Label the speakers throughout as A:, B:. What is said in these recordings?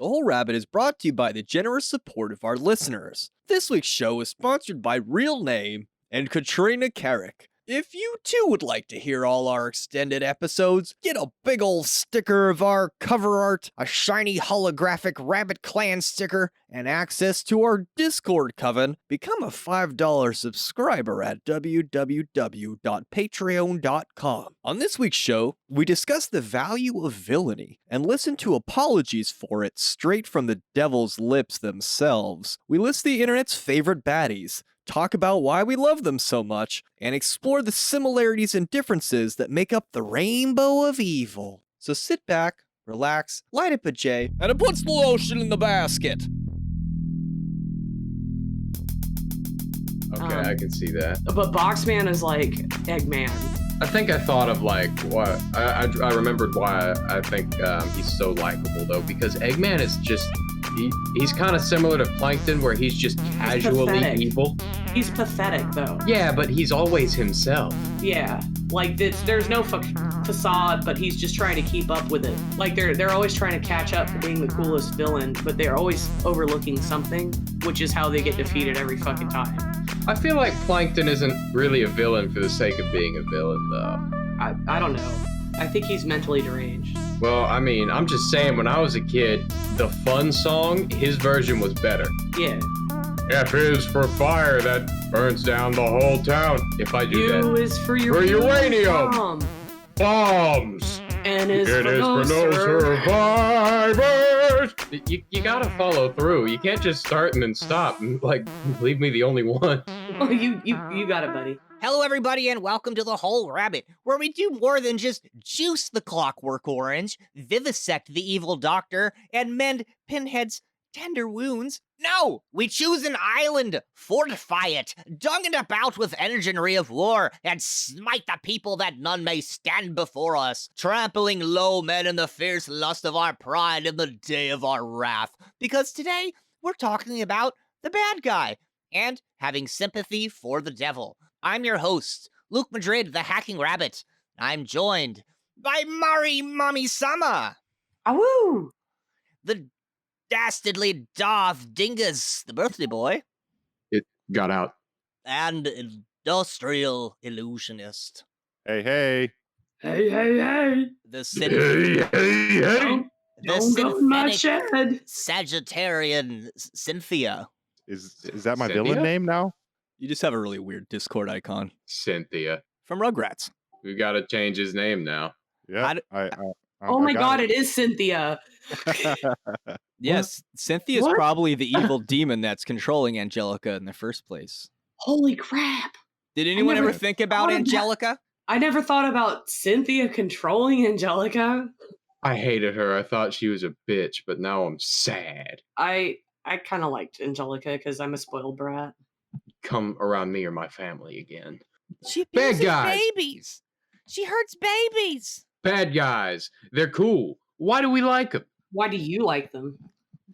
A: The Whole Rabbit is brought to you by the generous support of our listeners. This week's show is sponsored by Real Name and Katrina Carrick. If you too would like to hear all our extended episodes, get a big ol' sticker of our cover art, a shiny holographic Rabbit Clan sticker, and access to our Discord coven, become a $5 subscriber at www.patreon.com. On this week's show, we discuss the value of villainy and listen to apologies for it straight from the devil's lips themselves. We list the internet's favorite baddies, talk about why we love them so much, and explore the similarities and differences that make up the rainbow of evil. So sit back, relax, light up a J, and it puts the lotion in the basket.
B: Okay, I can see that.
C: But Boxman is like Eggman.
B: I think I thought of like what I remembered why I think he's so likable though, because Eggman is just he's kind of similar to Plankton, where he's just casually evil.
C: He's pathetic though.
B: Yeah, but he's always himself.
C: Yeah, like there's no facade, but he's just trying to keep up with it. Like they're always trying to catch up to being the coolest villain, but they're always overlooking something, which is how they get defeated every fucking time.
B: I feel like Plankton isn't really a villain for the sake of being a villain, though.
C: I don't know. I think he's mentally deranged.
B: Well, I mean, I'm just saying, when I was a kid, the fun song, his version was better.
C: Yeah.
B: F is for fire that burns down the whole town. If I do
C: U
B: that.
C: is for
B: uranium.
C: Bomb.
B: Bombs.
C: N is
B: It
C: for
B: is
C: no
B: for no survivors. You gotta follow through. You can't just start and then stop and like leave me the only one.
C: Oh, you got it, buddy.
D: Hello, everybody, and welcome to The Whole Rabbit, where we do more than just juice the Clockwork Orange, vivisect the evil doctor, and mend Pinhead's tender wounds. No, we choose an island, fortify it, dung it about with enginery of war, and smite the people that none may stand before us, trampling low men in the fierce lust of our pride in the day of our wrath. Because today, we're talking about the bad guy, and having sympathy for the devil. I'm your host, Luke Madrid, the Hacking Rabbit. I'm joined by Mari Mommy Sama.
C: Awoo!
D: The dastardly Darth Dingus, the birthday boy.
B: It got out.
D: And industrial illusionist.
E: Hey, hey.
C: Hey, hey, hey!
D: The
C: Don't go in my shed.
D: Sagittarian Cynthia.
E: Is that my
B: Cynthia?
E: villain name now?
A: You just have a really weird Discord icon.
B: Cynthia.
A: From Rugrats.
B: We gotta change his name now.
E: Yeah.
C: Oh my god, it is Cynthia.
A: Yes, Cynthia's
C: What?
A: probably the evil demon that's controlling Angelica in the first place.
C: Holy crap.
A: Did anyone
C: never
A: ever think about
C: thought of that.
A: Angelica?
C: I never thought about Cynthia controlling Angelica.
B: I hated her. I thought she was a bitch, but now I'm sad.
C: I kind of liked Angelica because I'm a spoiled brat.
B: Come around me or my family again.
D: She
B: Bad
D: abuses
B: guys.
D: babies. She hurts babies.
B: Bad guys. They're cool. Why do we like them?
C: Why do you like them?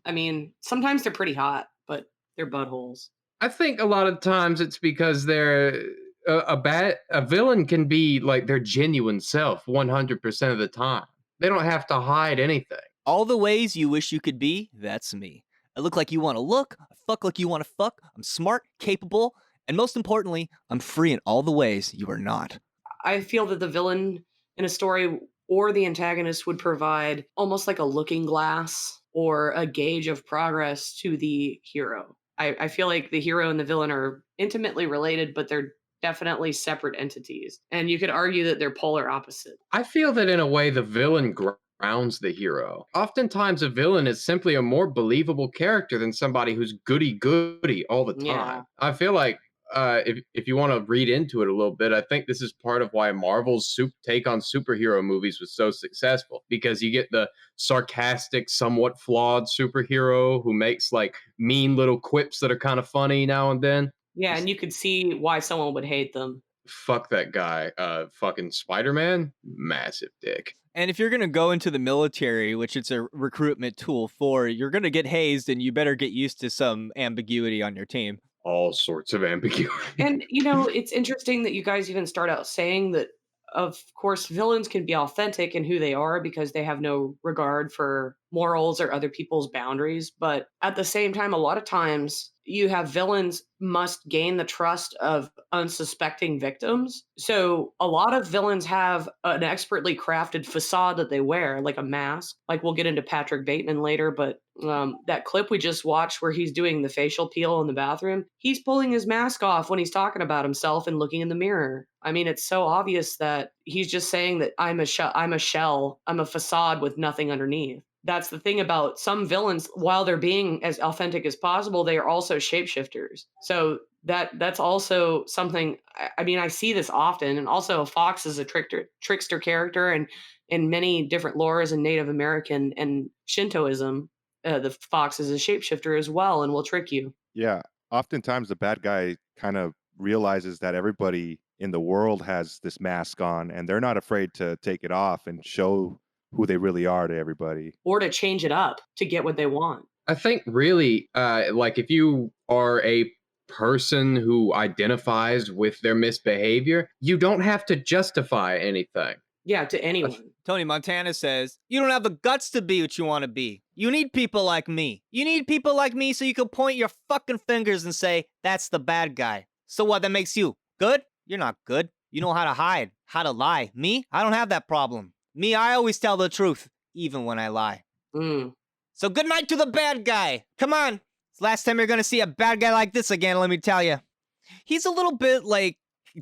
C: I mean, sometimes they're pretty hot, but they're buttholes.
B: I think a lot of times it's because they're a villain can be like their genuine self 100% of the time. They don't have to hide anything.
A: All the ways you wish you could be, that's me. I look like you want to look, I fuck like you want to fuck, I'm smart, capable, and most importantly, I'm free in all the ways you are not.
C: I feel that the villain in a story or the antagonist would provide almost like a looking glass or a gauge of progress to the hero. I feel like the hero and the villain are intimately related, but they're definitely separate entities. And you could argue that they're polar opposite.
B: I feel that in a way the villain grounds the hero. Oftentimes a villain is simply a more believable character than somebody who's goody-goody all the time.
C: Yeah.
B: I feel like if you want to read into it a little bit, I think this is part of why Marvel's take on superhero movies was so successful, because you get the sarcastic, somewhat flawed superhero who makes like mean little quips that are kind of funny now and then.
C: Yeah, and you could see why someone would hate them.
B: Fuck that guy. Fucking Spider-Man, massive dick.
A: And if you're going to go into the military, which it's a recruitment tool for, you're going to get hazed and you better get used to some ambiguity on your team.
B: All sorts of ambiguity.
C: And, you know, it's interesting that you guys even start out saying that, of course, villains can be authentic in who they are because they have no regard for morals or other people's boundaries. But at the same time, a lot of times you have villains must gain the trust of unsuspecting victims. So a lot of villains have an expertly crafted facade that they wear, like a mask. Like we'll get into Patrick Bateman later, but that clip we just watched where he's doing the facial peel in the bathroom, he's pulling his mask off when he's talking about himself and looking in the mirror. I mean, it's so obvious that he's just saying that I'm a shell, I'm a facade with nothing underneath. That's the thing about some villains. While they're being as authentic as possible, they are also shapeshifters. So that's also something. I mean, I see this often, and also Fox is a trickster character, and in many different lores in Native American and Shintoism, the fox is a shapeshifter as well, and will trick you.
E: Yeah. Oftentimes the bad guy kind of realizes that everybody in the world has this mask on and they're not afraid to take it off and show who they really are to everybody.
C: Or to change it up to get what they want.
B: I think really, like if you are a person who identifies with their misbehavior, you don't have to justify anything.
C: Yeah, to anyone.
D: Tony Montana says, you don't have the guts to be what you want to be. You need people like me. You need people like me so you can point your fucking fingers and say, that's the bad guy. So what, that makes you good? You're not good. You know how to hide, how to lie. Me, I don't have that problem. Me, I always tell the truth, even when I lie. So good night to the bad guy. Come on. It's the last time you're going to see a bad guy like this again, let me tell you. He's a little bit like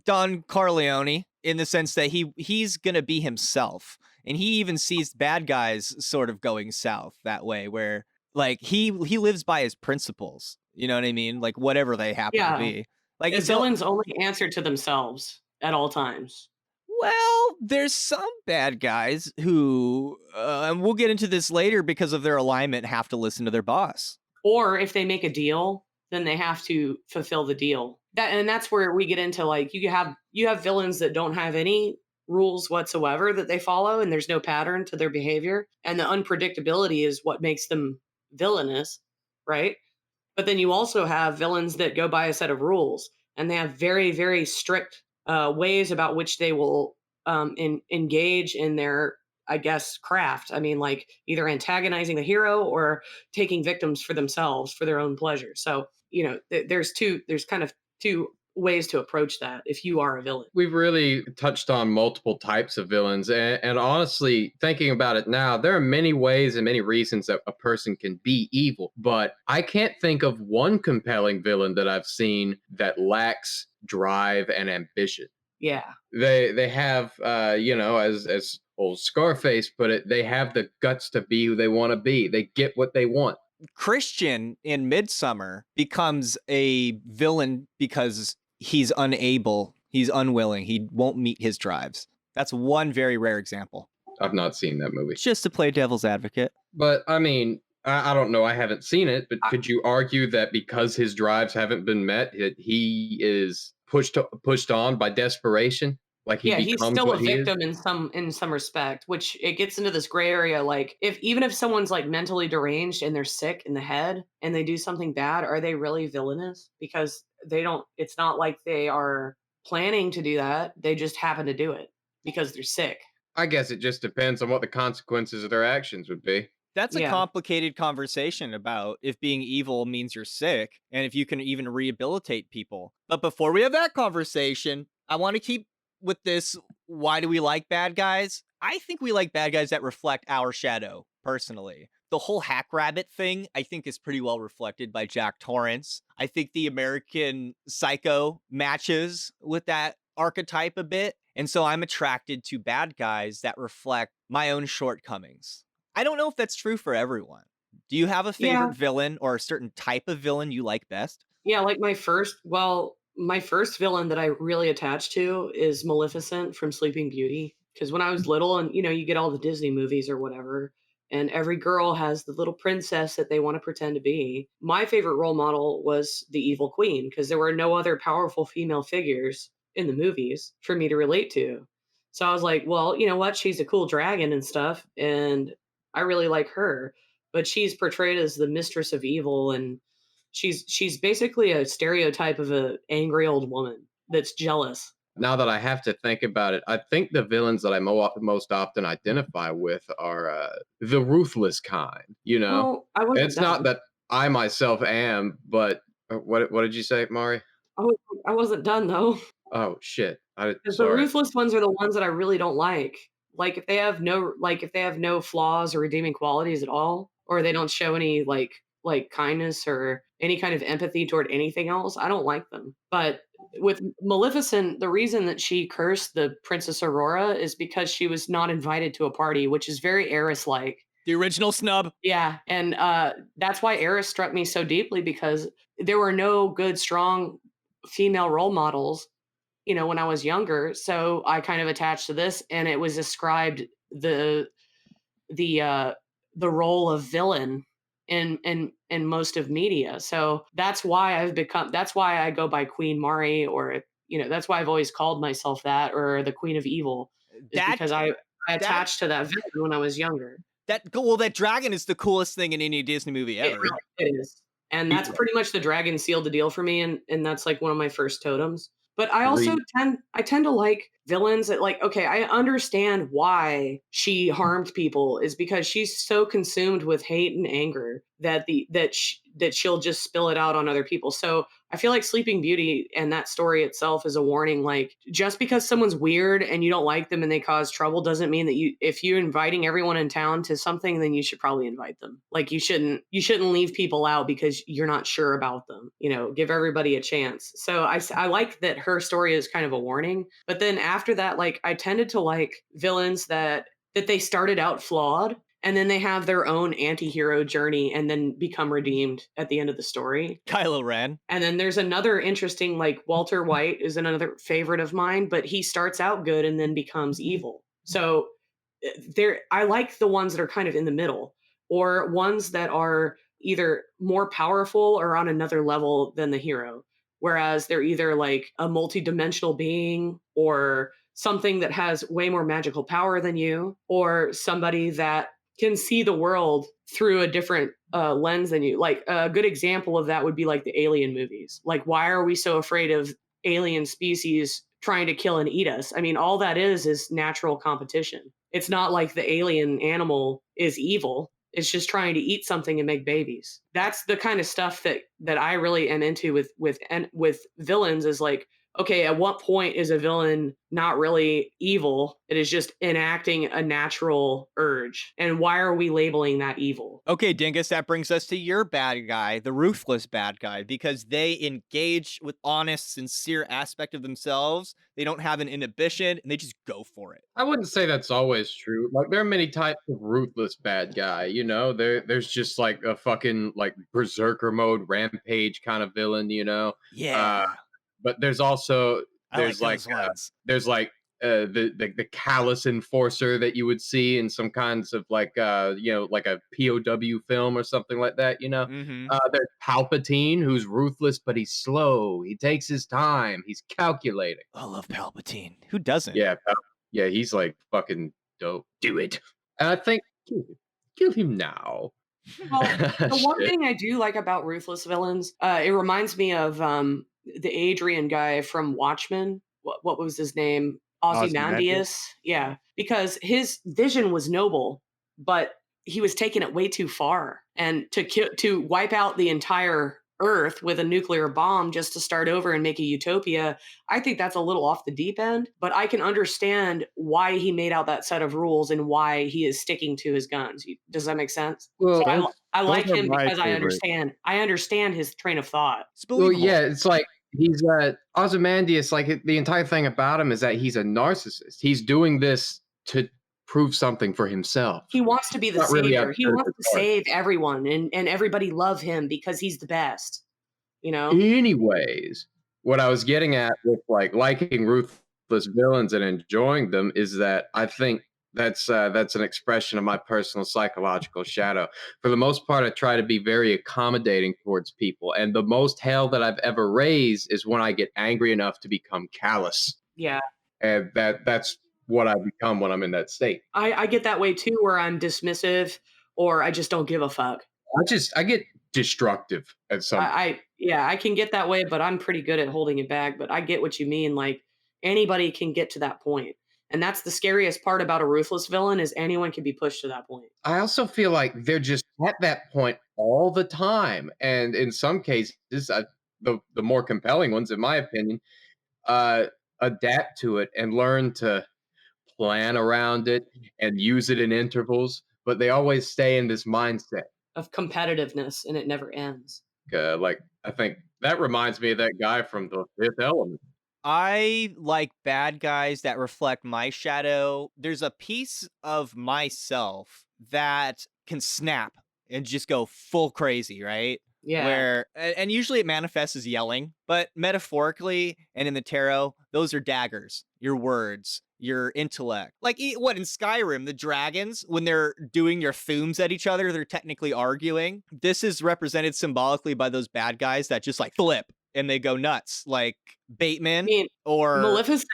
D: Don Corleone in the sense that he's going to be himself. And he even sees bad guys sort of going south that way, where like he lives by his principles. You know what I mean? Like whatever they happen to be. Like
C: the villains only answer to themselves at all times.
D: Well, there's some bad guys who, and we'll get into this later because of their alignment, have to listen to their boss.
C: Or if they make a deal, then they have to fulfill the deal. That's where we get into like you have villains that don't have any rules whatsoever that they follow, and there's no pattern to their behavior, and the unpredictability is what makes them villainous, right? But then you also have villains that go by a set of rules, and they have very, very strict ways about which they will engage in their, I guess, craft. I mean, like either antagonizing the hero or taking victims for themselves for their own pleasure. So, you know, there's kind of two ways to approach that if you are a villain.
B: We've really touched on multiple types of villains, and honestly, thinking about it now, there are many ways and many reasons that a person can be evil, but I can't think of one compelling villain that I've seen that lacks drive and ambition.
C: Yeah.
B: They have, as old Scarface put it, they have the guts to be who they want to be. They get what they want.
D: Christian in Midsommar becomes a villain because he's unable, he's unwilling, he won't meet his drives. That's one very rare example.
B: I've not seen that movie.
D: Just to play devil's advocate.
B: But I mean, I don't know, I haven't seen it, but could you argue that because his drives haven't been met, he is pushed on by desperation? Like
C: he's still a victim in some respect, which it gets into this gray area. Like even if someone's like mentally deranged and they're sick in the head and they do something bad, are they really villainous? Because it's not like they are planning to do that. They just happen to do it because they're sick.
B: I guess it just depends on what the consequences of their actions would be.
D: That's a complicated conversation about if being evil means you're sick and if you can even rehabilitate people. But before we have that conversation, I want to keep with this, why do we like bad guys? I think we like bad guys that reflect our shadow, personally. The whole Hack Rabbit thing, I think, is pretty well reflected by Jack Torrance. I think the American Psycho matches with that archetype a bit. And so I'm attracted to bad guys that reflect my own shortcomings. I don't know if that's true for everyone. Do you have a favorite villain or a certain type of villain you like best?
C: Yeah, like my first villain that I really attached to is Maleficent from Sleeping Beauty. Because when I was little, and you get all the Disney movies or whatever, and every girl has the little princess that they want to pretend to be. My favorite role model was the evil queen, because there were no other powerful female figures in the movies for me to relate to. So I was like, well, you know what? She's a cool dragon and stuff, and I really like her. But she's portrayed as the mistress of evil, and she's basically a stereotype of an angry old woman that's jealous.
B: Now that I have to think about it, I think the villains that I most often identify with are the ruthless kind. You know,
C: Well, I wasn't
B: it's not
C: done.
B: that I myself am, but what did you say, Mari?
C: I wasn't done though.
B: Oh shit!
C: 'Cause the
B: Sorry.
C: ruthless ones are the ones that I really don't like. If they have no flaws or redeeming qualities at all, or they don't show any, like, kindness or any kind of empathy toward anything else, I don't like them. But with Maleficent, the reason that she cursed the Princess Aurora is because she was not invited to a party, which is very Eris-like.
A: The original snub.
C: Yeah, and, that's why Eris struck me so deeply because there were no good, strong female role models, when I was younger. So I kind of attached to this, and it was ascribed the uh, the role of villain in most of media. So that's why I go by Queen Mari, or that's why I've always called myself that, or the Queen of Evil, is
A: That
C: because I
A: that
C: attached to that villain when I was younger.
A: that dragon is the coolest thing in any Disney movie
C: It
A: ever.
C: really is. And that's pretty much the dragon sealed the deal for me, and that's, like, one of my first totems. But I also
B: Agreed.
C: tend to like villains that, like, okay, I understand why she harmed people is because she's so consumed with hate and anger that she'll just spill it out on other people. So I feel like Sleeping Beauty and that story itself is a warning. Like, just because someone's weird and you don't like them and they cause trouble doesn't mean that if you're inviting everyone in town to something, then you should probably invite them. Like, you shouldn't leave people out because you're not sure about them. Give everybody a chance. So I like that her story is kind of a warning. But then after that, like, I tended to like villains that they started out flawed and then they have their own anti-hero journey and then become redeemed at the end of the story.
A: Kylo Ren.
C: And then there's another interesting, like, Walter White is another favorite of mine, but he starts out good and then becomes evil. So I like the ones that are kind of in the middle, or ones that are either more powerful or on another level than the hero. Whereas they're either like a multi-dimensional being, or something that has way more magical power than you, or somebody that can see the world through a different lens than you. Like, a good example of that would be like the Alien movies. Like, why are we so afraid of alien species trying to kill and eat us? I mean, all that is natural competition. It's not like the alien animal is evil. It's just trying to eat something and make babies. That's the kind of stuff that I really am into with villains. Is like, okay, at what point is a villain not really evil? It is just enacting a natural urge. And why are we labeling that evil?
A: Okay, Dingus, that brings us to your bad guy, the ruthless bad guy, because they engage with honest, sincere aspect of themselves. They don't have an inhibition, and they just go for it.
B: I wouldn't say that's always true. Like, there are many types of ruthless bad guy. There's just like a fucking like berserker mode rampage kind of villain.
A: Yeah,
B: But there's also
A: I like
B: there's like
A: those ones.
B: there's like the callous enforcer that you would see in some kinds of like like a POW film or something like that.
A: Mm-hmm.
B: There's Palpatine, who's ruthless but he's slow. He takes his time. He's calculating.
A: I love Palpatine. Who doesn't?
B: Yeah, yeah, he's like fucking dope. Do it. And I think kill him now.
C: Well, the one
B: Shit.
C: thing I do like about ruthless villains, it reminds me of the Adrian guy from Watchmen. What was his name?
E: Ozymandias?
C: Ozymandias. Yeah, because his vision was noble, but he was taking it way too far, and to wipe out the entire Earth with a nuclear bomb just to start over and make a utopia. I think that's a little off the deep end, but I can understand why he made out that set of rules and why he is sticking to his guns. Does that make sense? So
B: Well,
C: I
E: Those
C: like
E: are
C: him
E: my
C: because
E: favorite.
C: I understand his train of thought.
A: It's
B: well,
A: believable.
B: yeah, it's like he's Ozymandias. Like, the entire thing about him is that he's a narcissist. He's doing this to prove something for himself.
C: He wants to be the
B: Not really out
C: savior. He
B: there
C: wants
B: to
C: to
B: start.
C: save everyone, and everybody love him because he's the best.
B: Anyways, what I was getting at with like liking ruthless villains and enjoying them is that I think that's an expression of my personal psychological shadow. For the most part, I try to be very accommodating towards people, and the most hell that I've ever raised is when I get angry enough to become callous,
C: Yeah.
B: and that's what I become when I'm in that state.
C: I get that way too, where I'm dismissive or I just don't give a fuck.
B: I get destructive at some.
C: Yeah, I can get that way, but I'm pretty good at holding it back. But I get what you mean. Like, Anybody can get to that point. And that's the scariest part about a ruthless villain is anyone can be pushed to that point.
B: I also feel like they're just at that point all the time, and in some cases, the more compelling ones, in my opinion, uh, adapt to it and learn to plan around it and use it in intervals. But they always stay in this mindset.
C: Of competitiveness, and it never ends.
B: Like I think that reminds me of that guy from The Fifth Element.
D: I like bad guys that reflect my shadow. There's a piece of myself that can snap and just go full crazy, right?
C: Yeah.
D: Where and usually it manifests as yelling, but metaphorically and in the tarot, those are daggers, your words, your intellect. Like what in Skyrim, the dragons, when they're doing their thumes at each other, they're technically arguing. This is represented symbolically by those bad guys that just like flip and they go nuts, like Bateman or
C: Maleficent.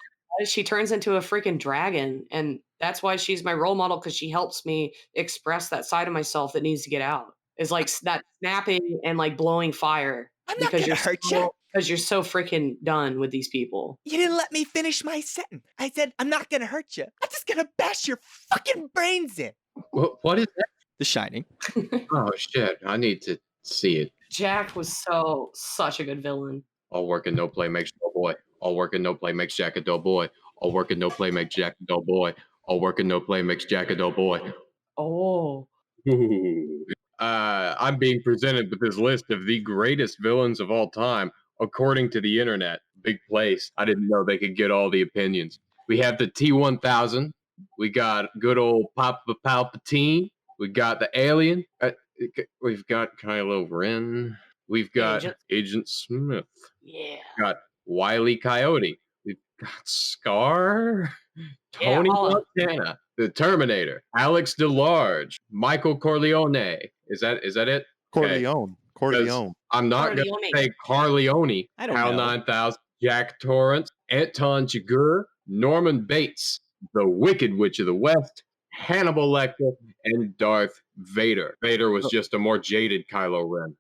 C: She turns into a freaking dragon, and that's why she's my role model, because she helps me express that side of myself that needs to get out. Is like that snapping and like blowing fire.
D: I'm not gonna hurt you.
C: Because you're so freaking done with these people.
D: You didn't let me finish my sentence. I said, I'm not gonna hurt you. I'm just gonna bash your fucking brains in.
B: What is that?
A: The Shining.
B: Oh shit! I need to see it.
C: Jack was such a good villain.
B: All work and no play makes no boy. All work and no play makes Jack a dull boy. All work and no play makes Jack a dull boy. All work and no play makes Jack a dull boy.
C: Oh.
B: I'm being presented with this list of the greatest villains of all time, according to the internet. Big place. I didn't know they could get all the opinions. We have the T-1000. We got good old Papa Palpatine. We got the Alien. We've got Kylo Ren. We've got Agent Smith.
C: Yeah.
B: We've got Wile E. Coyote. We've got Scar. Tony Montana. The Terminator. Alex DeLarge. Michael Corleone. Is that it?
E: Corleone. Corleone.
B: I'm not going to say Carleone.
D: I don't
B: Hal
D: know.
B: 9000. Jack Torrance. Anton Chigurh. Norman Bates. The Wicked Witch of the West. Hannibal Lecter. And Darth Vader. Vader was just a more jaded Kylo Ren.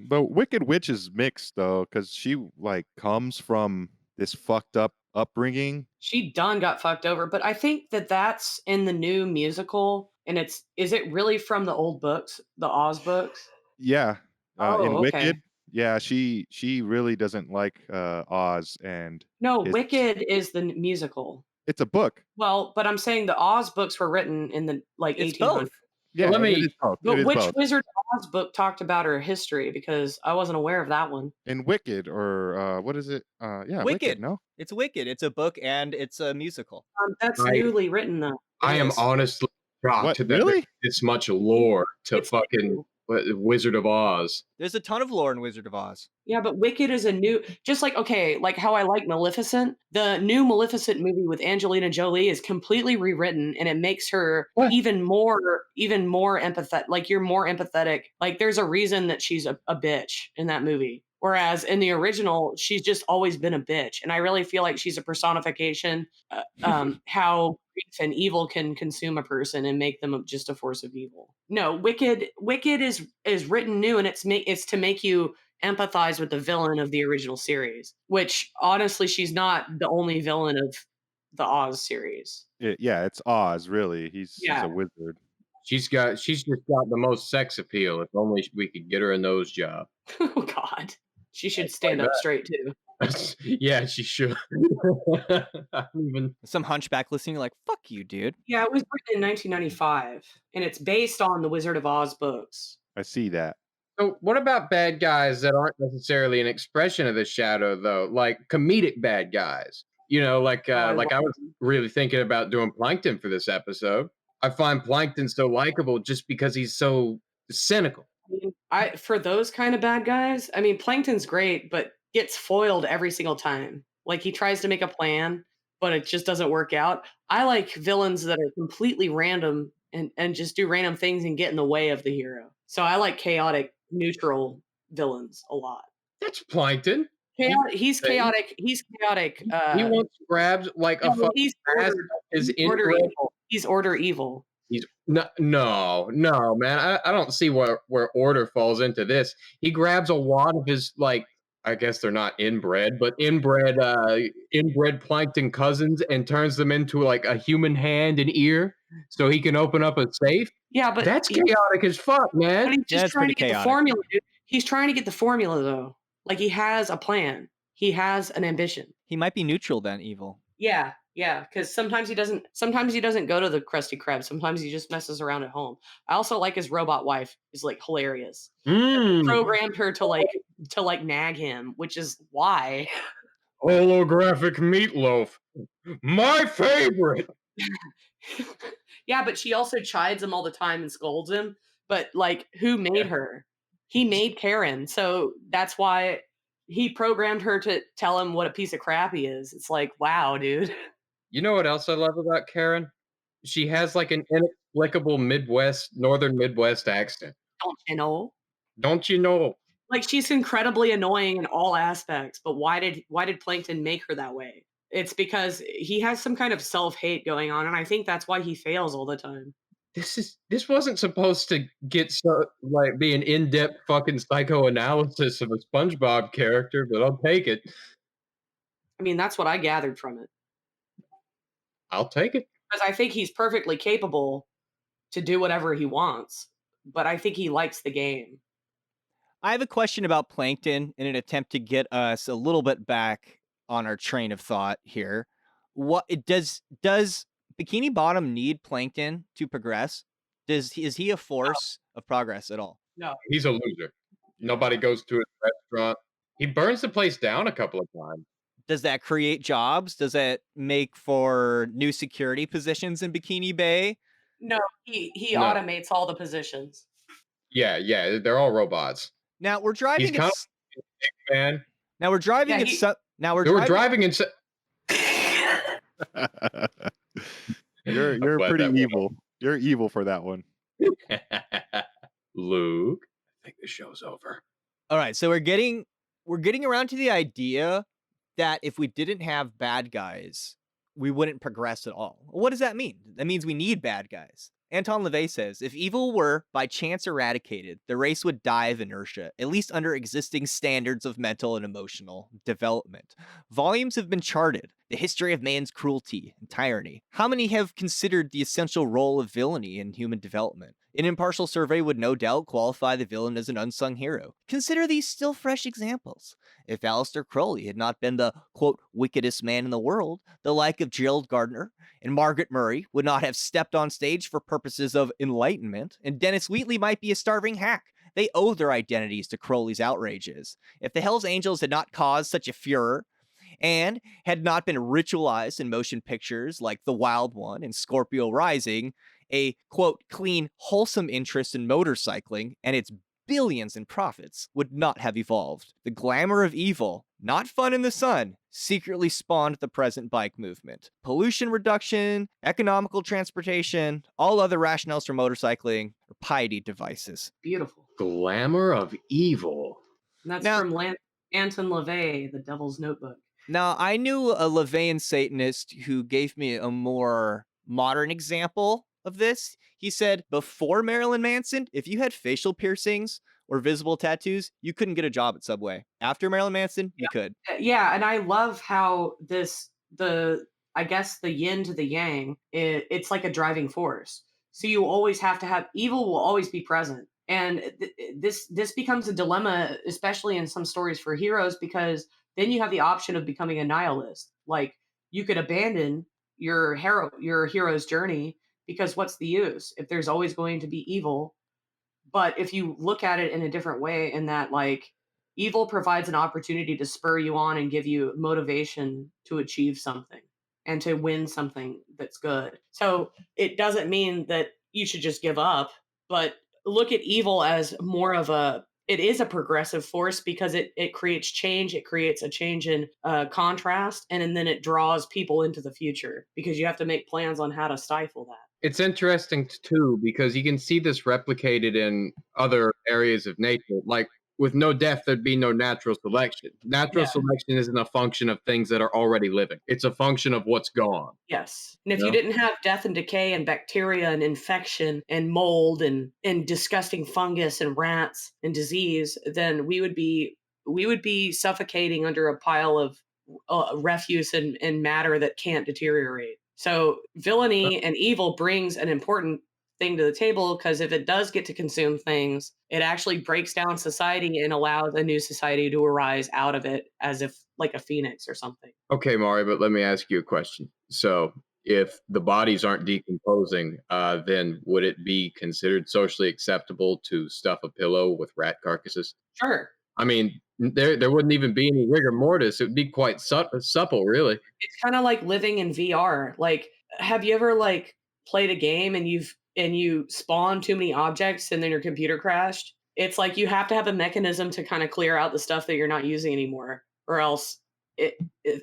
E: The Wicked Witch is mixed though, because she like comes from this fucked up upbringing.
C: She done got fucked over, but I think that's in the new musical, and is it really from the old books, the Oz books?
E: Yeah.
C: Oh,
E: in
C: okay.
E: Wicked, yeah, she really doesn't like Oz, and
C: No, Wicked is the musical.
E: it's a book.
C: Well, but I'm saying the Oz books were written in the like
D: It's
C: 1800s.
D: both.
E: Yeah,
B: Let me-
E: it is both.
C: But
E: It is
C: which
E: both.
C: Wizard of Oz book talked about her history? Because I wasn't aware of that one.
E: In Wicked, or what is it? Yeah,
D: Wicked.
E: No,
D: It's Wicked. It's a book and it's a musical.
C: That's
B: Right.
C: newly written though.
B: I am
C: It is.
B: honestly shocked
E: What,
B: that
E: really?
B: there's this much lore to
C: It's
B: fucking
C: new.
B: Wizard of Oz.
D: There's a ton of lore in Wizard of Oz.
C: Yeah, but Wicked is a new, just like, okay, like how I like Maleficent. The new Maleficent movie with Angelina Jolie is completely rewritten, and it makes her
B: What?
C: even more empathetic. Like you're more empathetic. Like there's a reason that she's a bitch in that movie. Whereas in the original, she's just always been a bitch. And I really feel like she's a personification, how grief and evil can consume a person and make them just a force of evil. No, Wicked is written new, and it's to make you empathize with the villain of the original series, which honestly, she's not the only villain of the Oz series.
E: yeah, it's Oz. Really, he's
C: Yeah.
E: a wizard.
B: She's just got the most sex appeal. If only we could get her a nose job.
C: Oh God, she should stand up straight too.
B: Yeah, she should. Even
D: Some hunchback listening, like, fuck you, dude.
C: Yeah, it was written in 1995, and it's based on the Wizard of Oz books.
E: I see that.
B: so, what about bad guys that aren't necessarily an expression of the shadow, though? Like comedic bad guys. You know, like I was really thinking about doing Plankton for this episode. I find Plankton so likable just because he's so cynical.
C: For those kind of bad guys, I mean, Plankton's great, but gets foiled every single time. Like he tries to make a plan, but it just doesn't work out. I like villains that are completely random and just do random things and get in the way of the hero. So I like chaotic, neutral villains a lot.
B: That's Plankton.
C: He's chaotic. He's chaotic.
B: He once grabbed like a fucking
C: he's
B: ass
C: order,
B: his
C: he's order
B: inbred-
C: evil. He's order evil.
B: He's no, man. I don't see where order falls into this. He grabs a wad of his like I guess they're not inbred, but inbred plankton cousins and turns them into like a human hand and ear so he can open up a safe.
C: Yeah, but
B: That's chaotic as fuck, man.
C: he's just
D: That's
C: trying
D: pretty
C: to get the
D: chaotic.
C: formula, dude. He's trying to get the formula though. Like he has a plan. He has an ambition.
D: He might be neutral then, evil.
C: Yeah, because sometimes he doesn't. Sometimes he doesn't go to the Krusty Krab. Sometimes he just messes around at home. I also like his robot wife. Is like hilarious. Programmed her to like nag him, which is why.
B: Holographic meatloaf. My favorite.
C: Yeah, but she also chides him all the time and scolds him. But like, who made her? He made Karen, so that's why he programmed her to tell him what a piece of crap he is. It's like, wow, dude.
B: You know what else I love about Karen? She has like an inexplicable northern Midwest accent.
C: Don't you know?
B: Don't you know?
C: Like she's incredibly annoying in all aspects, but why did Plankton make her that way? It's because he has some kind of self-hate going on, and I think that's why he fails all the time.
B: This wasn't supposed to get be an in-depth fucking psychoanalysis of a SpongeBob character, but I'll take it.
C: I mean, that's what I gathered from it.
B: I'll take it.
C: Because I think he's perfectly capable to do whatever he wants, but I think he likes the game.
D: I have a question about Plankton in an attempt to get us a little bit back on our train of thought here. What it does Bikini Bottom need Plankton to progress? Is he a force of progress at all?
C: No.
B: He's a loser. Nobody goes to his restaurant. He burns the place down a couple of times.
D: Does that create jobs? Does that make for new security positions in Bikini Bay?
C: No, he
B: No.
C: automates all the positions.
B: Yeah, they're all robots.
D: Now we're driving.
B: He's kind of a big man.
D: Now we're driving.
B: We're driving in.
E: You're pretty evil. You're evil for that one.
B: Luke, I think the show's over.
D: All right, so we're getting around to the idea that if we didn't have bad guys, we wouldn't progress at all. What does that mean? That means we need bad guys. Anton Lavey says, if evil were by chance eradicated, the race would die of inertia, at least under existing standards of mental and emotional development. Volumes have been charted, the history of man's cruelty and tyranny. How many have considered the essential role of villainy in human development? An impartial survey would no doubt qualify the villain as an unsung hero. Consider these still fresh examples. If Aleister Crowley had not been the, quote, wickedest man in the world, the like of Gerald Gardner and Margaret Murray would not have stepped on stage for purposes of enlightenment, and Dennis Wheatley might be a starving hack. They owe their identities to Crowley's outrages. If the Hells Angels had not caused such a furor, and had not been ritualized in motion pictures like The Wild One and Scorpio Rising, a, quote, clean, wholesome interest in motorcycling and its billions in profits would not have evolved. The glamour of evil, not fun in the sun, secretly spawned the present bike movement. Pollution reduction, economical transportation, all other rationales for motorcycling are piety devices.
C: Beautiful.
B: Glamour of evil.
C: And that's from Anton Lavey, The Devil's Notebook.
D: Now, I knew a Levian Satanist who gave me a more modern example of this. He said, before Marilyn Manson, if you had facial piercings or visible tattoos, you couldn't get a job at Subway. After Marilyn Manson, you could.
C: Yeah, and I love how I guess the yin to the yang, it's like a driving force. So you always have to have, evil will always be present. And this becomes a dilemma, especially in some stories for heroes, because then you have the option of becoming a nihilist. Like, you could abandon your hero's journey, because what's the use if there's always going to be evil? But if you look at it in a different way, in that, like, evil provides an opportunity to spur you on and give you motivation to achieve something and to win something that's good. So it doesn't mean that you should just give up, but look at evil as more of it is a progressive force, because it creates change. It creates a change in contrast, and then it draws people into the future, because you have to make plans on how to stifle that.
B: It's interesting too, because you can see this replicated in other areas of nature. Like, with no death, there'd be no natural selection. Natural selection isn't a function of things that are already living. It's a function of what's gone.
C: Yes. And if you didn't have death and decay and bacteria and infection and mold and disgusting fungus and rats and disease, then we would be we would be suffocating under a pile of refuse and matter that can't deteriorate. So villainy and evil brings an important thing to the table, because if it does get to consume things, it actually breaks down society and allows a new society to arise out of it, as if like a phoenix or something.
B: Okay, Mari, but let me ask you a question. So, if the bodies aren't decomposing, then would it be considered socially acceptable to stuff a pillow with rat carcasses?
C: Sure.
B: I mean, there wouldn't even be any rigor mortis. It would be quite supple, really.
C: It's kind of like living in VR. Like, have you ever like played a game and you spawn too many objects and then your computer crashed? It's like you have to have a mechanism to kind of clear out the stuff that you're not using anymore, or else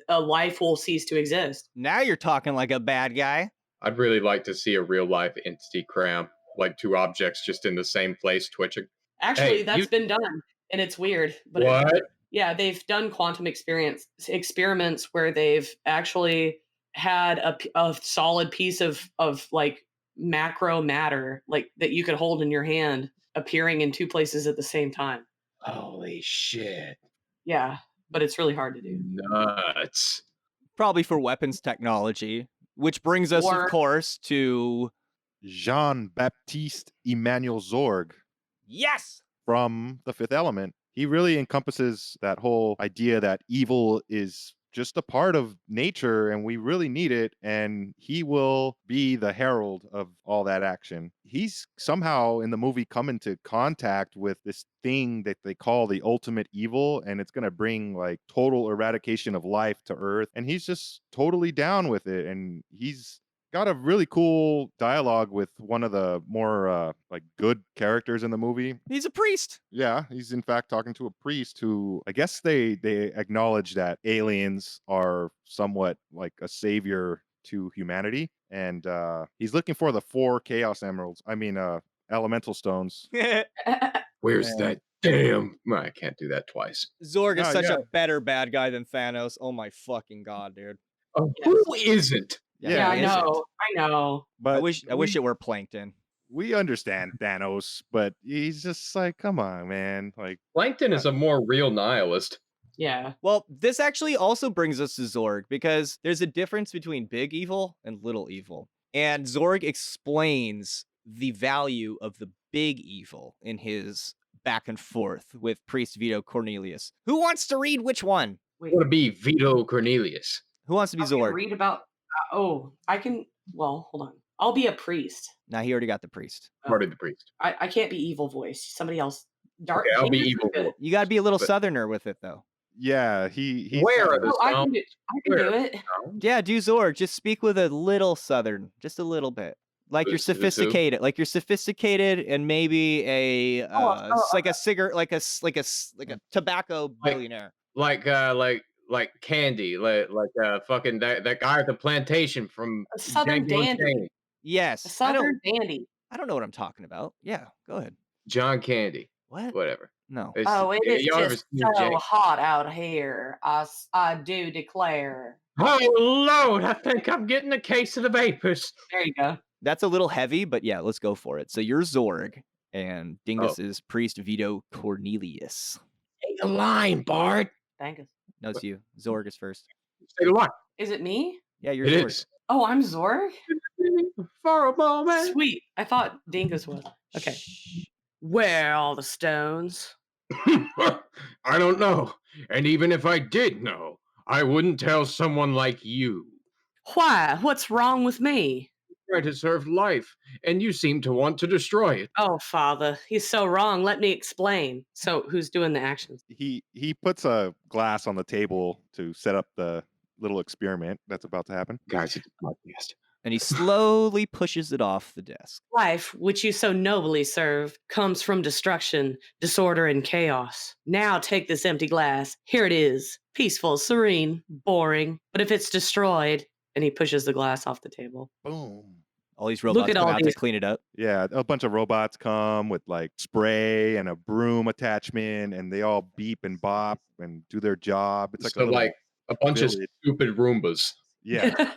C: a life will cease to exist.
D: Now you're talking like a bad guy.
B: I'd really like to see a real life entity cram, like two objects just in the same place twitching.
C: Actually,
B: Hey,
C: that's been done, and it's weird. But
B: What?
C: yeah, they've done quantum experiments where they've actually had a solid piece of like macro matter, like that you could hold in your hand, appearing in two places at the same time.
B: Holy shit.
C: Yeah, but it's really hard to do.
B: Nuts.
A: Probably for weapons technology, which brings us,
C: Or-
A: of course, to
E: Jean-Baptiste Emmanuel Zorg
D: Yes.
E: from The Fifth Element. He really encompasses that whole idea that evil is just a part of nature and we really need it, and he will be the herald of all that action. He's somehow in the movie come into contact with this thing that they call the ultimate evil, and it's going to bring like total eradication of life to Earth, and he's just totally down with it. And he's got a really cool dialogue with one of the more like good characters in the movie.
A: he's a priest.
E: Yeah, he's in fact talking to a priest who, I guess they acknowledge that aliens are somewhat like a savior to humanity, and he's looking for the 4 chaos emeralds. I mean, elemental stones.
B: Where's
E: And-
B: that damn? I can't do that twice.
A: Zorg is
E: Oh,
A: such
E: yeah.
A: a better bad guy than Thanos. Oh my fucking god, dude.
B: Oh,
C: Yes.
B: who isn't?
C: Yeah, I
A: he isn't.
C: know. I know.
E: But
A: I wish it were Plankton.
E: we understand Thanos, but he's just like, come on, man. Like,
B: Plankton is a more real nihilist.
C: Yeah.
A: Well, this actually also brings us to Zorg, because there's a difference between big evil and little evil. And Zorg explains the value of the big evil in his back and forth with Priest Vito Cornelius. Who wants to read which one?
C: Wait.
B: I want to be Vito Cornelius.
A: Who wants to be
C: I can
A: Zorg?
C: read about. I can. Well, hold on. I'll be a priest.
A: Nah, he already got the priest.
B: Party the priest.
C: I can't be evil voice. Somebody else. Dark.
B: Okay, I'll be
C: Dingus is
B: evil
C: good.
B: voice.
A: You gotta be a little
B: But-
A: southerner with it, though.
E: yeah, he's
B: Where are
E: got a-
B: the
C: Oh, I can do. I can do
B: Where?
C: it.
A: Yeah, do Zorg. Just speak with a little southern, just a little bit. Like you're
B: Who's who?
A: sophisticated, and maybe a like a cigarette, like a tobacco billionaire.
B: Like Candy, like fucking that guy at the plantation from
C: A Southern
B: Django
C: dandy.
B: Unchained.
C: A
A: Yes,
C: southern dandy.
A: I don't know what I'm talking about. Yeah, go ahead.
B: John Candy,
A: What?
B: whatever.
A: No.
B: It's,
C: Oh, it is
B: y'all ever
C: just
B: seen
C: so
B: Django?
C: hot out here. I do declare.
B: Oh Lord, I think I'm getting a case of the vapors.
C: There you go.
A: That's a little heavy, but yeah, let's go for it. So you're Zorg, and Dingus is Priest Vito Cornelius.
B: Say the line, Bard.
C: Thank you.
A: No, it's you. Zorg is first.
B: Say the line.
C: Is it me?
A: Yeah, you're
B: It
A: Zorg.
B: is.
C: Oh, I'm Zorg.
B: For a moment.
C: Sweet. I thought Dingus was. Okay. Where are all the stones?
B: I don't know. And even if I did know, I wouldn't tell someone like you.
C: Why? What's wrong with me?
B: Try to serve life, and you seem to want to destroy it.
C: Oh, Father, he's so wrong. Let me explain. So, who's doing the actions?
E: he puts a glass on the table to set up the little experiment that's about to happen.
B: Guys, it's a podcast.
A: And he slowly pushes it off the desk.
C: Life, which you so nobly serve, comes from destruction, disorder, and chaos. Now take this empty glass. Here it is. Peaceful, serene, boring. But if it's destroyed, and he pushes the glass off the table.
E: Boom.
A: All these robots
C: at
A: come
C: all
A: out to
C: these-
A: clean it up.
E: Yeah, a bunch of robots come with like spray and a broom attachment, and they all beep and bop and do their job. It's like
B: So, like a bunch of
E: village.
B: stupid Roombas.
E: yeah.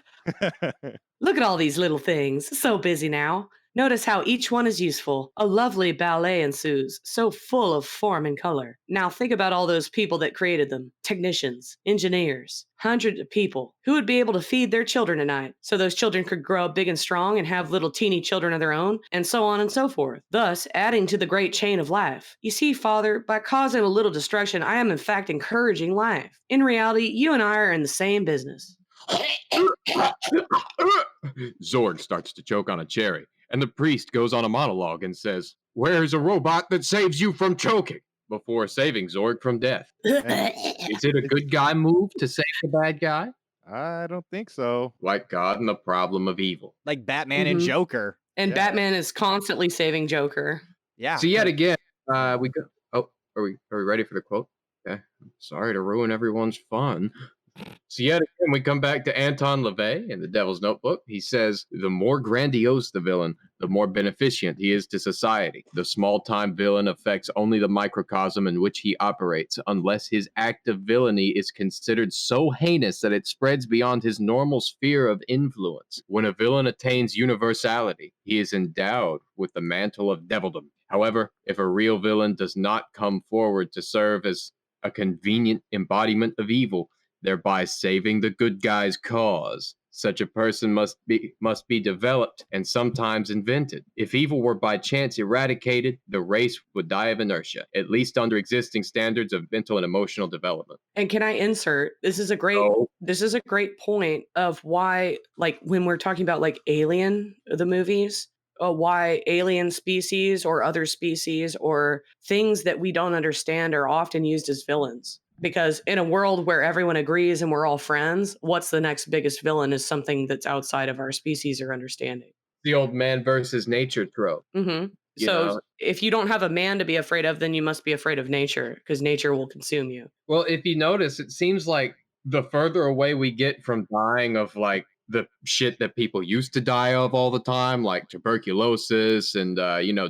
C: Look at all these little things. So busy now. Notice how each one is useful. A lovely ballet ensues, so full of form and color. Now think about all those people that created them. Technicians, engineers, hundreds of people who would be able to feed their children tonight, so those children could grow up big and strong and have little teeny children of their own, and so on and so forth, thus adding to the great chain of life. You see, Father, by causing a little destruction, I am in fact encouraging life. In reality, you and I are in the same business.
B: Zorg starts to choke on a cherry, and the priest goes on a monologue and says, "Where's a robot that saves you from choking?" before saving Zorg from death. Is it a good guy move to save the bad guy?
E: I don't think so.
B: Like God and the problem of evil.
D: Like Batman and
C: Mhm.
D: Joker.
C: And
E: Yeah.
C: Batman is constantly saving Joker.
D: Yeah.
B: So yet again, we go. Oh, are we ready for the quote? Okay. Sorry to ruin everyone's fun. So yet again, we come back to Anton Lavey in The Devil's Notebook. He says, the more grandiose the villain, the more beneficent he is to society. The small-time villain affects only the microcosm in which he operates, unless his act of villainy is considered so heinous that it spreads beyond his normal sphere of influence. When a villain attains universality, he is endowed with the mantle of devildom. However, if a real villain does not come forward to serve as a convenient embodiment of evil, thereby saving the good guy's cause, such a person must be developed and sometimes invented. If evil were by chance eradicated, the race would die of inertia, at least under existing standards of mental and emotional development.
C: And can I insert? This is a great point of why, like, when we're talking about like Alien, the movies, why alien species or other species or things that we don't understand are often used as villains. Because in a world where everyone agrees and we're all friends, what's the next biggest villain is something that's outside of our species or understanding.
B: The old man versus nature trope.
C: Mm-hmm.
B: You
C: So
B: know?
C: if you don't have a man to be afraid of, then you must be afraid of nature because nature will consume you.
B: Well, if you notice, it seems like the further away we get from dying of like the shit that people used to die of all the time, like tuberculosis and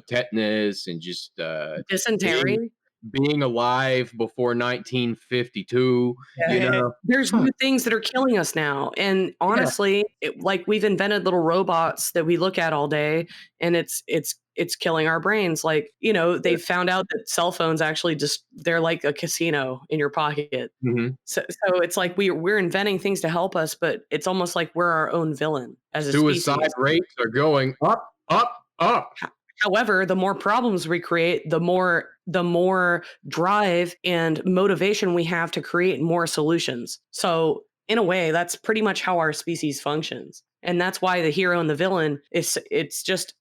B: tetanus and just
C: Dysentery.
B: being alive before 1952,
C: There's new things that are killing us now. And honestly, like we've invented little robots that we look at all day and it's killing our brains. Like, they found out that cell phones actually just, they're like a casino in your pocket.
B: Mhm.
C: So it's like we're inventing things to help us, but it's almost like we're our own villain as a
B: Suicide
C: species.
B: rates are going up, up, up.
C: However, the more problems we create, the more drive and motivation we have to create more solutions. So in a way, that's pretty much how our species functions. And that's why the hero and the villain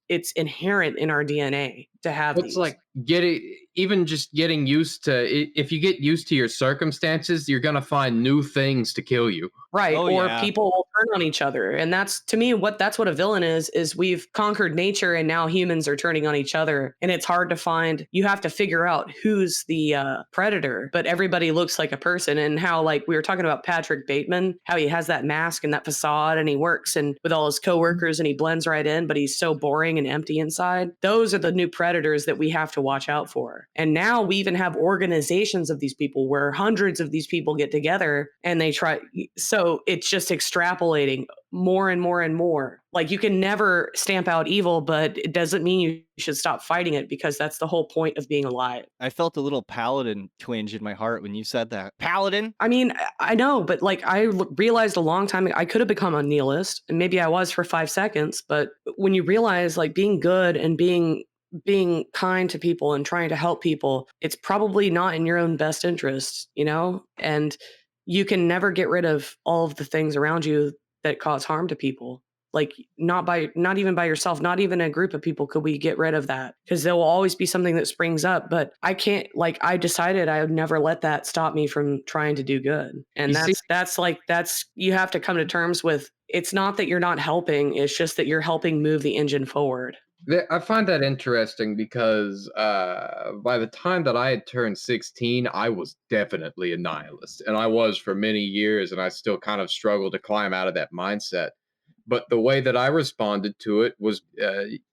C: it's inherent in our DNA to have
B: It's
C: these.
B: like getting used to if you get used to your circumstances, you're gonna find new things to kill you.
C: Right.
D: Oh,
C: Or
D: yeah.
C: people will turn on each other. And that's to me that's what a villain is we've conquered nature and now humans are turning on each other. And it's hard to find, you have to figure out who's the predator, but everybody looks like a person. And how, like, we were talking about Patrick Bateman, how he has that mask and that facade and he works and with all his coworkers and he blends right in, but he's so boring and empty inside. Those are the new predators that we have to watch out for. And now we even have organizations of these people where hundreds of these people get together and they try. So it's just extrapolating more and more and more. Like, you can never stamp out evil, but it doesn't mean you should stop fighting it because that's the whole point of being alive.
A: I felt a little paladin twinge in my heart when you said that.
D: Paladin?
C: I mean, I know, but like realized a long time I could have become a nihilist, and maybe I was for 5 seconds, but when you realize like being good and being kind to people and trying to help people, it's probably not in your own best interest, and you can never get rid of all of the things around you that cause harm to people. Like, not even by yourself, not even a group of people could we get rid of that, because there will always be something that springs up. But I can't, like, I decided I would never let that stop me from trying to do good. And that's you have to come to terms with. It's not that you're not helping, it's just that you're helping move the engine forward.
B: I find that interesting because by the time that I had turned 16, I was definitely a nihilist. And I was for many years, and I still kind of struggled to climb out of that mindset. But the way that I responded to it was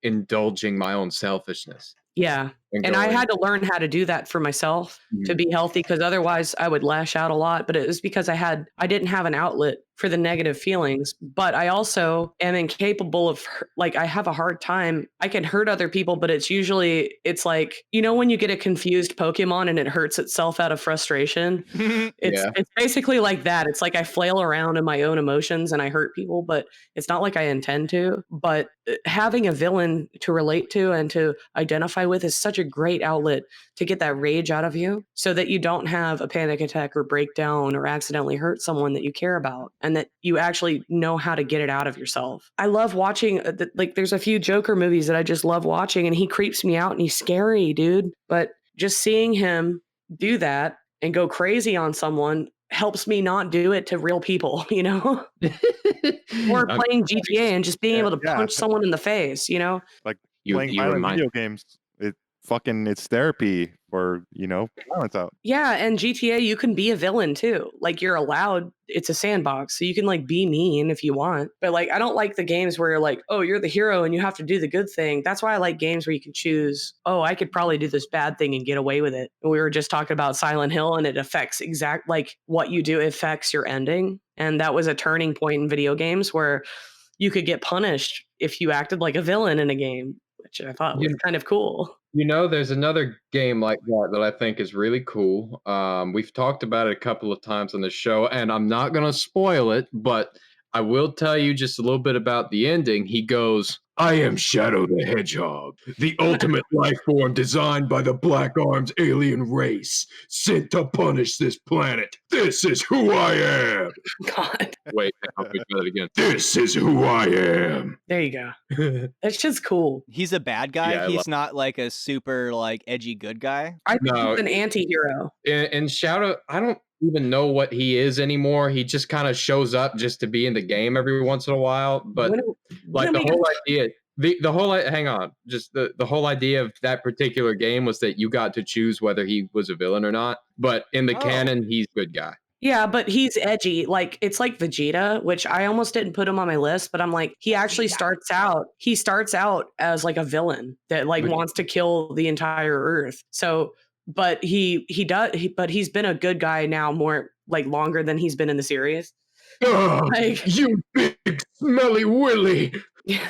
B: indulging my own selfishness.
C: Yeah. And I had to learn how to do that for myself to be healthy, because otherwise I would lash out a lot. But it was because I didn't have an outlet for the negative feelings. But I also am incapable of, like, I have a hard time. I can hurt other people, but it's like, when you get a confused Pokemon and it hurts itself out of frustration, it's basically like that. It's like I flail around in my own emotions and I hurt people, but it's not like I intend to. But having a villain to relate to and to identify with is such a great outlet to get that rage out of you, so that you don't have a panic attack or breakdown or accidentally hurt someone that you care about, and that you actually know how to get it out of yourself. I love watching, there's a few Joker movies that I just love watching, and he creeps me out and he's scary, dude. But just seeing him do that and go crazy on someone helps me not do it to real people, or playing GTA and just being able to punch someone in the face,
E: Like playing violent video games. It's therapy for, violence out.
C: Yeah, and GTA, you can be a villain too. Like, you're allowed, it's a sandbox, so you can like be mean if you want. But like, I don't like the games where you're like, oh, you're the hero and you have to do the good thing. That's why I like games where you can choose, oh, I could probably do this bad thing and get away with it. We were just talking about Silent Hill, and it affects like what you do affects your ending. And that was a turning point in video games where you could get punished if you acted like a villain in a game, which I thought was kind of cool.
B: There's another game like that I think is really cool. We've talked about it a couple of times on the show, and I'm not going to spoil it, but I will tell you just a little bit about the ending. He goes, I am Shadow the Hedgehog, the ultimate life form designed by the Black Arms alien race, sent to punish this planet. This is who I am.
C: God.
B: Wait, I'll do that again. This is who I am.
C: There you go. That's just cool.
A: He's a bad guy. He's not like a super like edgy good guy.
C: I think he's an anti-hero.
B: In Shadow, I don't even know what he is anymore. He just kind of shows up just to be in the game every once in a while. But the whole idea, hang on, just the whole idea of that particular game was that you got to choose whether he was a villain or not. But in the canon, he's a good guy.
C: Yeah, but he's edgy. Like, it's like Vegeta, which I almost didn't put him on my list, but I'm like, he actually starts out as like a villain that like wants to kill the entire Earth. So, but but he's been a good guy now more like longer than he's been in the series.
B: You big smelly willy.
C: Yeah,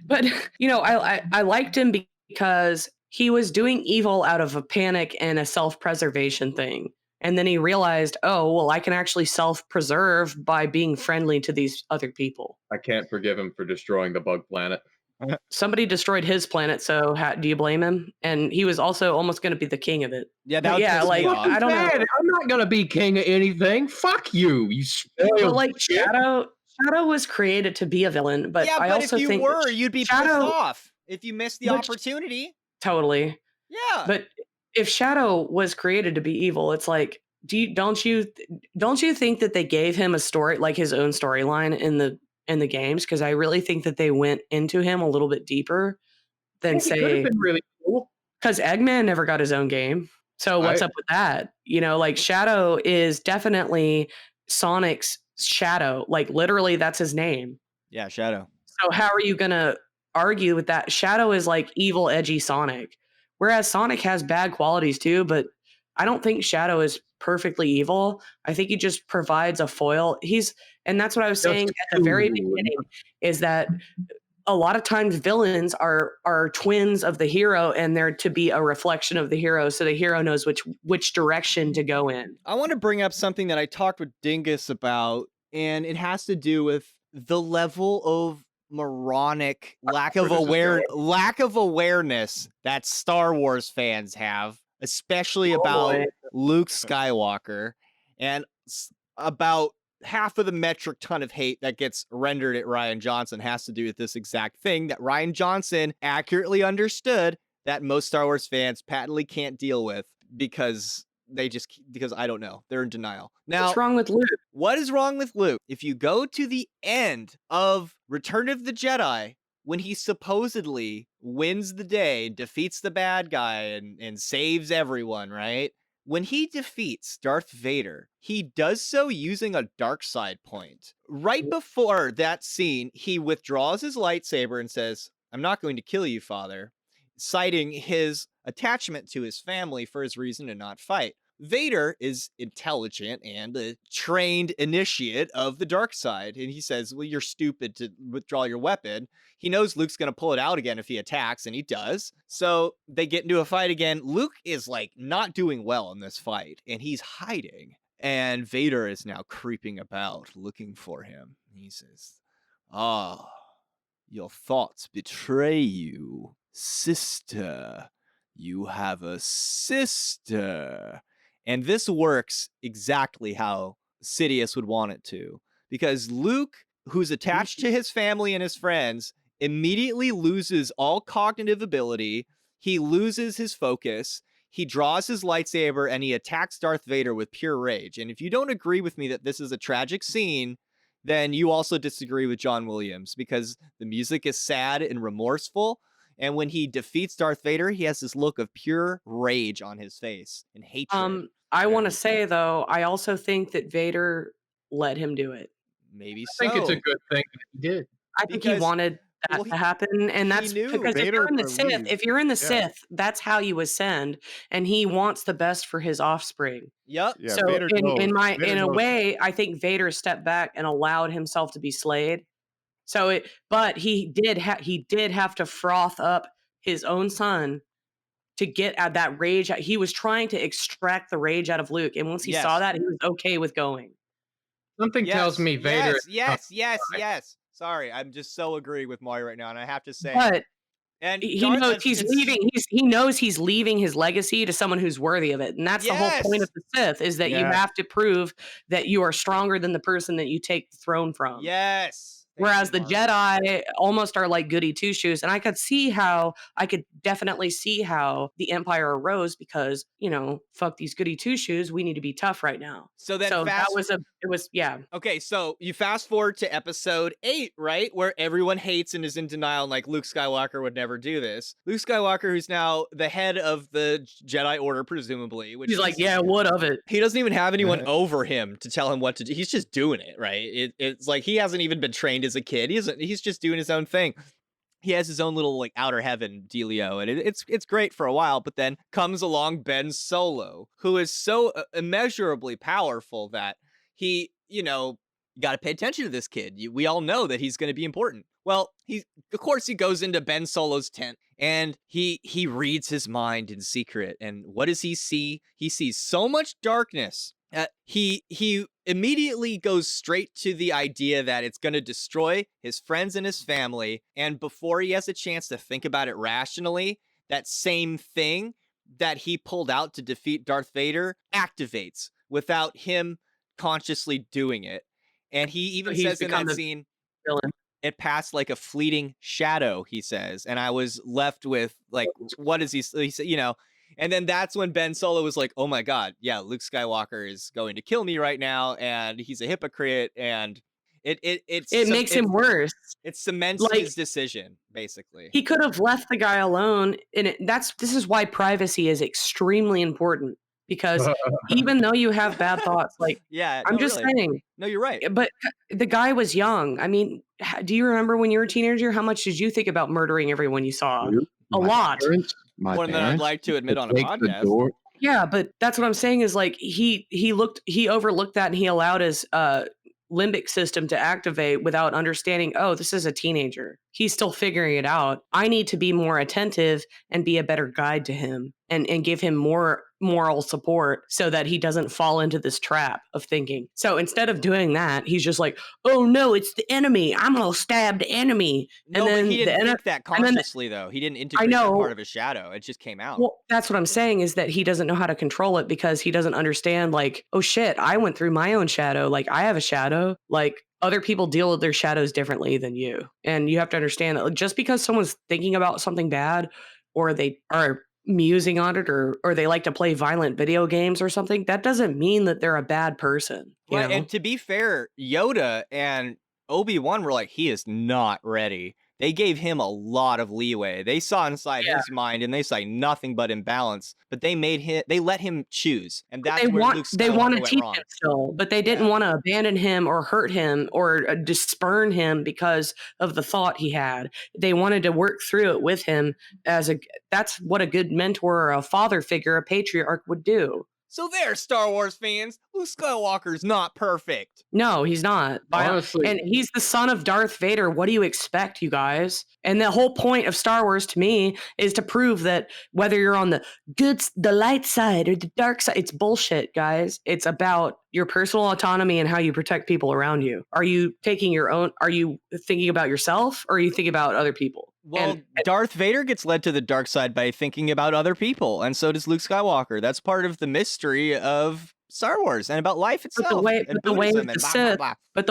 C: but I liked him because he was doing evil out of a panic and a self-preservation thing. And then he realized, oh, well, I can actually self-preserve by being friendly to these other people.
B: I can't forgive him for destroying the bug planet.
C: Somebody destroyed his planet, so do you blame him? And he was also almost going to be the king of it.
A: Yeah,
C: I don't know.
B: I'm not going to be king of anything. Fuck you, you spoiled.
C: But like Shadow was created to be a villain, but I also think
A: you'd be pissed off if you missed the opportunity.
C: Totally.
A: Yeah.
C: But if Shadow was created to be evil, it's like, don't you think that they gave him a story, like his own storyline in the games? Because I really think that they went into him a little bit deeper than say.
B: Could have been really cool.
C: Because Eggman never got his own game, so what's up with that? Like Shadow is definitely Sonic's shadow. Like literally, that's his name.
A: Yeah, Shadow.
C: So how are you gonna argue with that? Shadow is like evil, edgy Sonic. Whereas Sonic has bad qualities too, but I don't think Shadow is perfectly evil. I think he just provides a foil. And that's what I was saying at the very beginning, is that a lot of times villains are twins of the hero, and they're to be a reflection of the hero, so the hero knows which direction to go in.
A: I want to bring up something that I talked with Dingus about, and it has to do with the level of moronic lack of awareness that Star Wars fans have, especially about Luke Skywalker, and about half of the metric ton of hate that gets rendered at Rian Johnson has to do with this exact thing that Rian Johnson accurately understood that most Star Wars fans patently can't deal with because I don't know. They're in denial. Now,
C: what's wrong with Luke?
A: What is wrong with Luke? If you go to the end of Return of the Jedi, when he supposedly wins the day, defeats the bad guy, and saves everyone, right? When he defeats Darth Vader, he does so using a dark side point. Right before that scene, he withdraws his lightsaber and says, "I'm not going to kill you, Father," citing his attachment to his family for his reason to not fight. Vader is intelligent and a trained initiate of the dark side. And he says, well, you're stupid to withdraw your weapon. He knows Luke's going to pull it out again if he attacks, and he does. So they get into a fight again. Luke is like not doing well in this fight, and he's hiding. And Vader is now creeping about looking for him. He says, ah, your thoughts betray you, sister. You have a sister. And this works exactly how Sidious would want it to. Because Luke, who's attached to his family and his friends, immediately loses all cognitive ability. He loses his focus. He draws his lightsaber and he attacks Darth Vader with pure rage. And if you don't agree with me that this is a tragic scene, then you also disagree with John Williams, because the music is sad and remorseful. And when he defeats Darth Vader, he has this look of pure rage on his face and hatred.
C: I want to say, though, I also think that Vader let him do it.
A: Maybe
B: I
A: so.
B: think it's a good thing that he did.
C: I think he wanted that to happen, and that's because
E: Vader
C: if you're in the Sith, that's how you ascend, and he wants the best for his offspring.
A: Yep.
E: Yeah,
C: So
E: Vader
C: in a
E: knows.
C: way, I think Vader stepped back and allowed himself to be slayed. So but he did have to froth up his own son to get at that rage. He was trying to extract the rage out of Luke, and once he saw that, he was okay with going.
B: Something tells me Vader.
A: Yes. Sorry, I'm just so agreeing with Maury right now, and I have to say,
C: But
A: and
C: he knows he's leaving. He knows he's leaving his legacy to someone who's worthy of it, and that's the whole point of the Sith, is that you have to prove that you are stronger than the person that you take the throne from.
A: Yes.
C: Whereas the Jedi almost are like goody two shoes, and I could definitely see how the Empire arose, because fuck these goody two shoes, we need to be tough right now.
A: So then Okay, so you fast forward to episode 8, right? Where everyone hates and is in denial, and like Luke Skywalker would never do this. Luke Skywalker, who's now the head of the Jedi Order, presumably. Which
C: he's like, yeah, what of it?
A: He doesn't even have anyone over him to tell him what to do. He's just doing it, right? It's like he hasn't even been trained as a kid. He's just doing his own thing. He has his own little like outer heaven dealio, and it's great for a while, but then comes along Ben Solo, who is so immeasurably powerful that he, you got to pay attention to this kid. We all know that he's going to be important. Well, of course he goes into Ben Solo's tent and he reads his mind in secret. And what does he see? He sees so much darkness. He immediately goes straight to the idea that it's going to destroy his friends and his family. And before he has a chance to think about it rationally, that same thing that he pulled out to defeat Darth Vader activates without him consciously doing it. And he even says in that scene,
C: villain.
A: It passed like a fleeting shadow, he says. And I was left with like, what is he said, and then that's when Ben Solo was like, oh my God, yeah, Luke Skywalker is going to kill me right now, and he's a hypocrite, and it
C: makes him worse.
A: It cements his decision, basically.
C: He could have left the guy alone, and this is why privacy is extremely important, because even though you have bad thoughts, I'm just saying.
A: No, you're right.
C: But the guy was young. I mean, do you remember when you were a teenager? How much did you think about murdering everyone you saw? A lot.
A: More than I'd like to admit on a podcast.
C: Yeah, but that's what I'm saying is like he overlooked that, and he allowed his limbic system to activate without understanding, oh, this is a teenager. He's still figuring it out. I need to be more attentive and be a better guide to him and give him more moral support so that he doesn't fall into this trap of thinking. So instead of doing that, he's just like, oh no, it's the enemy. I'm going to stab the enemy.
A: No, but he didn't think that consciously, though. He didn't integrate that part of his shadow. It just came out.
C: Well, that's what I'm saying, is that he doesn't know how to control it, because he doesn't understand, like, oh shit, I went through my own shadow. Like, I have a shadow. Like, other people deal with their shadows differently than you. And you have to understand that just because someone's thinking about something bad, or they are musing on it, or they like to play violent video games or something, that doesn't mean that they're a bad person.
A: Right, and to be fair, Yoda and Obi-Wan were like, he is not ready.
D: they gave him a lot of leeway. They saw inside his mind and they saw nothing but imbalance, but they let him choose. And that's where Luke
C: They want
D: Skywalker
C: to
D: went
C: teach
D: wrong.
C: him still, but they didn't want to abandon him or hurt him or spurn him because of the thought he had. They wanted to work through it with him that's what a good mentor or a father figure, a patriarch would do.
D: So there, Star Wars fans, Luke Skywalker's not perfect.
C: No, he's not.
B: Honestly,
C: And he's the son of Darth Vader. What do you expect, you guys? And the whole point of Star Wars to me is to prove that whether you're on the light side or the dark side, it's bullshit, guys. It's about your personal autonomy and how you protect people around you. Are you thinking about yourself or are you thinking about other people?
D: Well, Darth Vader gets led to the dark side by thinking about other people, and so does Luke Skywalker. That's part of the mystery of Star Wars and about life itself.
C: But the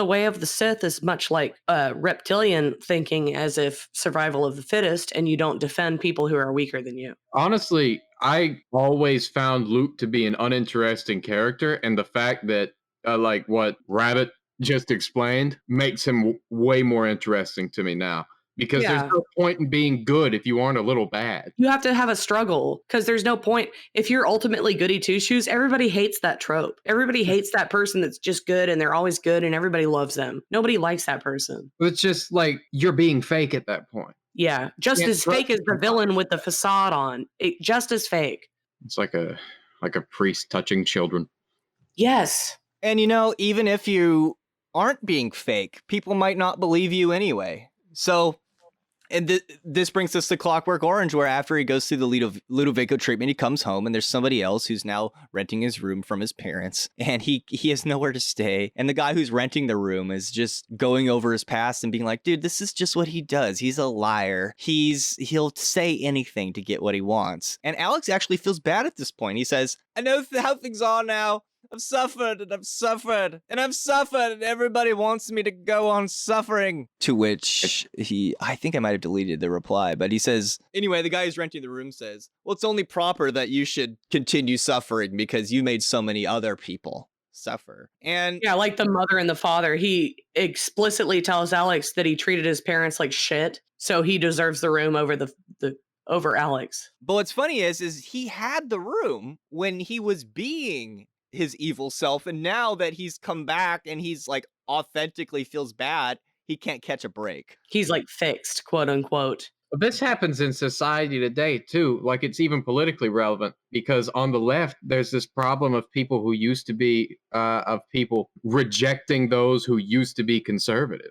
C: way of the Sith is much like reptilian thinking, as if survival of the fittest, and you don't defend people who are weaker than you.
B: honestly, I always found Luke to be an uninteresting character, and the fact that, like what Rabbit just explained, makes him way more interesting to me now. Because there's no point in being good if you aren't a little bad.
C: You have to have a struggle because there's no point. If you're ultimately goody two shoes, everybody hates that trope. Everybody hates that person that's just good and they're always good and everybody loves them. Nobody likes that person.
B: It's just like you're being fake at that point.
C: Yeah, just as fake as the villain with the facade on. Just as fake.
B: It's like a priest touching children.
C: Yes.
D: And even if you aren't being fake, people might not believe you anyway. So, and this brings us to Clockwork Orange, where after he goes through the Ludovico treatment, he comes home and there's somebody else who's now renting his room from his parents, and he has nowhere to stay. And the guy who's renting the room is just going over his past and being like, dude, this is just what he does. He's a liar. He'll say anything to get what he wants. And Alex actually feels bad at this point. He says, I know how things are now. I've suffered and I've suffered and I've suffered and everybody wants me to go on suffering. To which I think I might have deleted the reply, but he says, anyway, the guy who's renting the room says, well, it's only proper that you should continue suffering because you made so many other people suffer. And
C: yeah, like the mother and the father, he explicitly tells Alex that he treated his parents like shit. So he deserves the room over Alex.
D: But what's funny is he had the room when he was being his evil self, and now that he's come back and he's like authentically feels bad, he can't catch a break.
C: He's like fixed, quote unquote.
B: But this happens in society today too. Like it's even politically relevant because on the left, there's this problem of people who used to be people rejecting those who used to be conservative.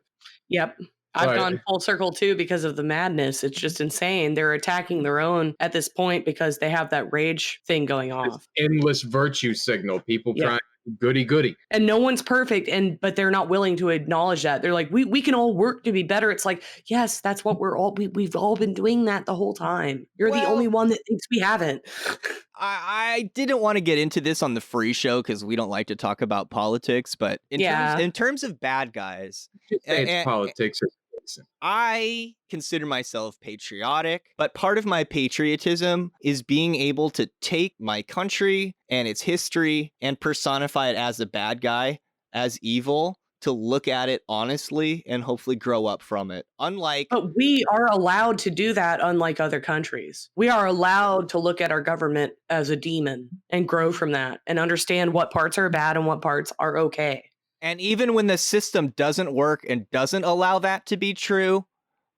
C: Yep. I've gone full circle too because of the madness. It's just insane. They're attacking their own at this point because they have that rage thing going off.
B: This endless virtue signal. People trying goody.
C: And no one's perfect, but they're not willing to acknowledge that. They're like, we can all work to be better. It's like, yes, that's what we've all been doing that the whole time. You're the only one that thinks we haven't.
D: I didn't want to get into this on the free show because we don't like to talk about politics, but in terms of bad guys,
B: it's politics.
D: I consider myself patriotic, but part of my patriotism is being able to take my country and its history and personify it as a bad guy, as evil, to look at it honestly and hopefully grow up from it.
C: But we are allowed to do that, unlike other countries. We are allowed to look at our government as a demon and grow from that and understand what parts are bad and what parts are okay.
D: And even when the system doesn't work and doesn't allow that to be true,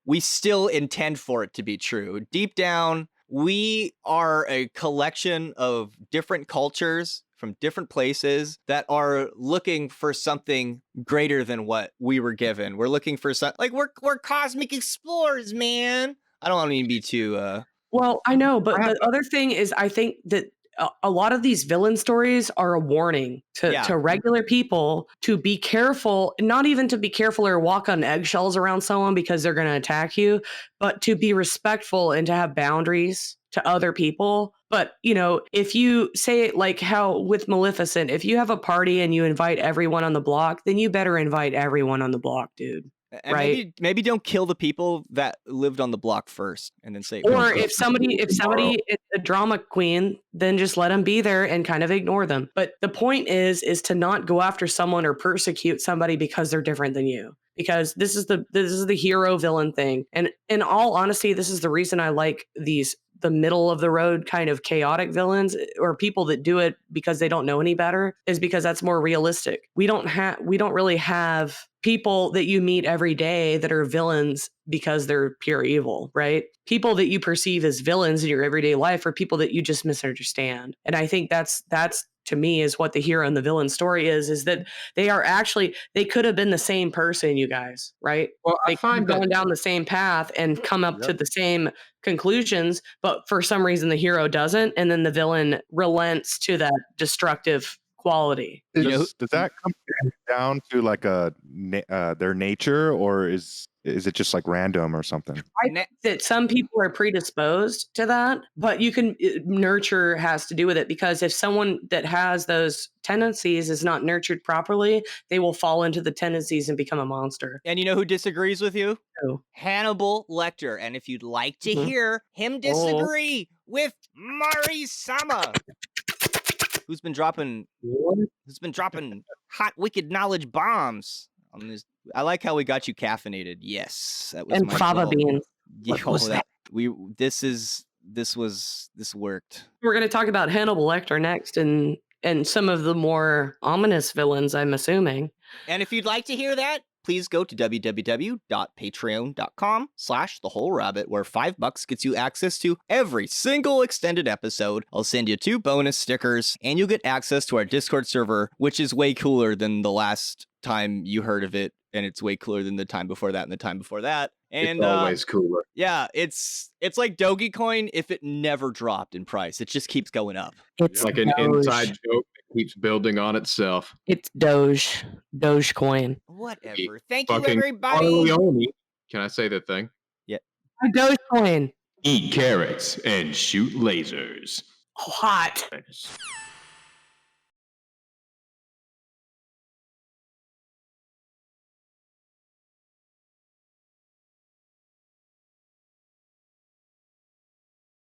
D: we still intend for it to be true. Deep down, we are a collection of different cultures from different places that are looking for something greater than what we were given. We're looking for something, like we're cosmic explorers, man. I don't want to be too...
C: Well, I know, but the other thing is I think that a lot of these villain stories are a warning to regular people to be careful, not even to be careful or walk on eggshells around someone because they're going to attack you, but to be respectful and to have boundaries to other people. But, if you say it like how with Maleficent, if you have a party and you invite everyone on the block, then you better invite everyone on the block, dude.
D: And
C: right?
D: Maybe don't kill the people that lived on the block first, and then say.
C: Or if somebody is a drama queen, then just let them be there and kind of ignore them. But the point is to not go after someone or persecute somebody because they're different than you. because this is the hero villain thing. And in all honesty, this is the reason I like the middle of the road kind of chaotic villains, or people that do it because they don't know any better, is because that's more realistic. We don't really have people that you meet every day that are villains because they're pure evil, right? People that you perceive as villains in your everyday life are people that you just misunderstand. And I think that's to me is what the hero and the villain story is that they could have been the same person, you guys, right?
B: Well, I
C: They could have
B: find that
C: gone down the same path and come up to
E: Yep.
C: the same conclusions, but for some reason the hero doesn't, and then the villain relents to that destructive quality.
A: You know,
E: Does that come down to like their nature, or is it just like random or something?
C: I think that some people are predisposed to that, but nurture has to do with it, because if someone that has those tendencies is not nurtured properly, they will fall into the tendencies and become a monster.
D: And you know who disagrees with you?
C: Who?
D: Hannibal Lecter. And if you'd like to
C: Mhm.
D: hear him disagree with Mari-sama, who's been dropping hot wicked knowledge bombs on this. I like how we got you caffeinated. Yes, that was
C: And
D: my
C: fava
D: goal.
C: beans.
D: Yeah,
C: What was that?
D: This worked.
C: We're going to talk about Hannibal Lecter next, and some of the more ominous villains, I'm assuming.
D: And if you'd like to hear that, please go to www.patreon.com/thewholerabbit, where $5 gets you access to every single extended episode. I'll send you 2 bonus stickers, and you'll get access to our Discord server, which is way cooler than the last time you heard of it, and it's way cooler than the time before that and the time before that. And
B: it's always cooler.
D: yeah, it's like Dogecoin if it never dropped in price. It just keeps going up.
C: It's
B: Like an
C: Doge.
B: inside joke that keeps building on itself.
C: It's Dogecoin.
D: Whatever. Thank you,
B: Fucking
D: everybody.
B: Corleone. Can I say the thing?
C: Dogecoin.
B: Eat carrots and shoot lasers.
C: Oh, hot.